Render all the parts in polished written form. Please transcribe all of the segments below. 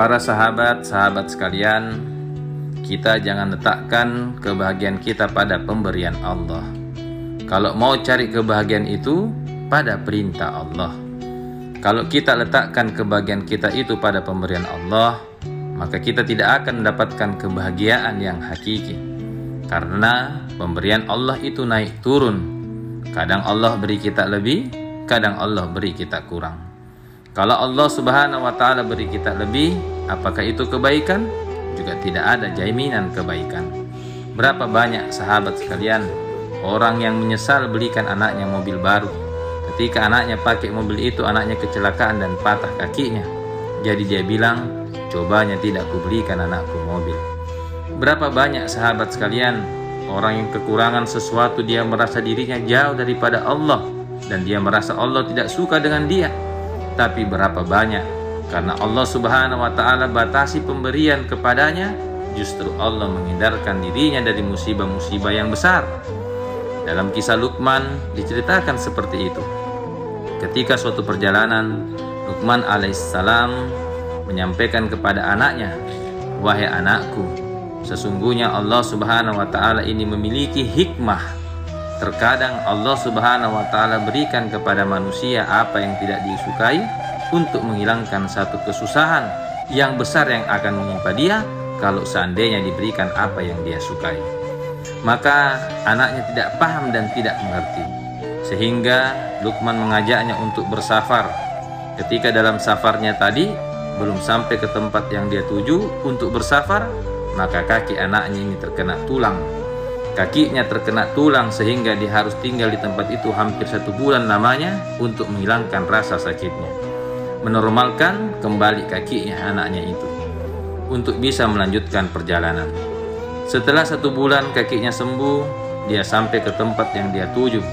Para sahabat-sahabat sekalian, kita jangan letakkan kebahagiaan kita pada pemberian Allah. Kalau mau cari kebahagiaan itu pada perintah Allah. Kalau kita letakkan kebahagiaan kita itu pada pemberian Allah, maka kita tidak akan mendapatkan kebahagiaan yang hakiki. Karena pemberian Allah itu naik turun. Kadang Allah beri kita lebih, kadang Allah beri kita kurang. Kalau Allah Subhanahu wa Ta'ala beri kita lebih, apakah itu kebaikan? Juga tidak ada jaminan kebaikan. Berapa banyak sahabat sekalian, orang yang menyesal belikan anaknya mobil baru. Ketika anaknya pakai mobil itu, anaknya kecelakaan dan patah kakinya. Jadi dia bilang, cobanya tidak kubelikan anakku mobil. Berapa banyak sahabat sekalian, orang yang kekurangan sesuatu, dia merasa dirinya jauh daripada Allah, dan dia merasa Allah tidak suka dengan dia. Tapi berapa banyak, karena Allah Subhanahu wa Ta'ala batasi pemberian kepadanya, justru Allah menghindarkan dirinya dari musibah-musibah yang besar. Dalam kisah Luqman diceritakan seperti itu. Ketika suatu perjalanan, Luqman alaihissalam menyampaikan kepada anaknya, "Wahai anakku, sesungguhnya Allah Subhanahu wa Ta'ala ini memiliki hikmah. Terkadang Allah Subhanahu wa Ta'ala berikan kepada manusia apa yang tidak disukai untuk menghilangkan satu kesusahan yang besar yang akan menimpa dia kalau seandainya diberikan apa yang dia sukai." Maka anaknya tidak paham dan tidak mengerti, sehingga Luqman mengajaknya untuk bersafar. Ketika dalam safarnya tadi belum sampai ke tempat yang dia tuju untuk bersafar, maka kaki anaknya ini terkena tulang. Kakinya terkena tulang sehingga dia harus tinggal di tempat itu hampir 1 bulan lamanya untuk menghilangkan rasa sakitnya, menormalkan kembali kakinya anaknya itu untuk bisa melanjutkan perjalanan. Setelah 1 bulan kakinya sembuh, dia sampai ke tempat yang dia tuju.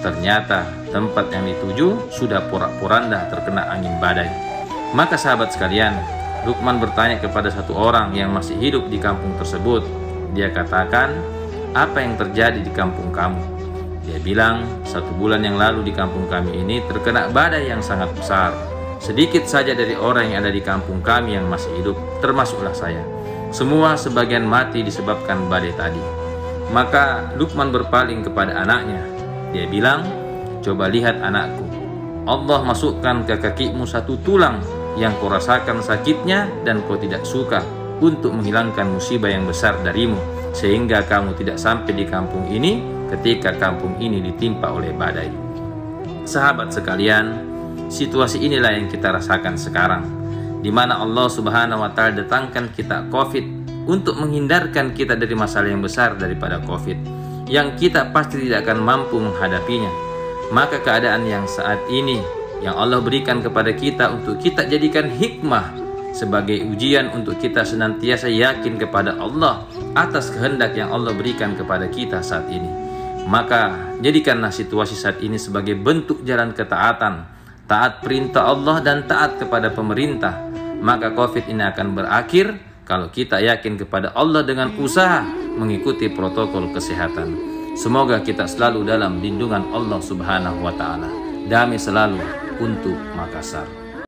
Ternyata tempat yang dituju sudah porak-poranda terkena angin badai. Maka sahabat sekalian, Luqman bertanya kepada satu orang yang masih hidup di kampung tersebut. Dia katakan, "Apa yang terjadi di kampung kamu?" Dia bilang, 1 bulan yang lalu di kampung kami ini terkena badai yang sangat besar. Sedikit saja dari orang yang ada di kampung kami yang masih hidup, termasuklah saya. Semua sebagian mati disebabkan badai tadi. Maka Luqman berpaling kepada anaknya. Dia bilang, "Coba lihat anakku, Allah masukkan ke kakimu 1 tulang yang kau rasakan sakitnya dan kau tidak suka untuk menghilangkan musibah yang besar darimu, sehingga kamu tidak sampai di kampung ini ketika kampung ini ditimpa oleh badai." Sahabat sekalian, situasi inilah yang kita rasakan sekarang, di mana Allah Subhanahu wa Ta'ala datangkan kita COVID untuk menghindarkan kita dari masalah yang besar daripada COVID, yang kita pasti tidak akan mampu menghadapinya. Maka keadaan yang saat ini yang Allah berikan kepada kita untuk kita jadikan hikmah sebagai ujian untuk kita senantiasa yakin kepada Allah atas kehendak yang Allah berikan kepada kita saat ini. Maka jadikanlah situasi saat ini sebagai bentuk jalan ketaatan, taat perintah Allah dan taat kepada pemerintah. Maka COVID ini akan berakhir kalau kita yakin kepada Allah dengan usaha mengikuti protokol kesehatan. Semoga kita selalu dalam lindungan Allah Subhanahu wa Ta'ala. Damai selalu untuk Makassar.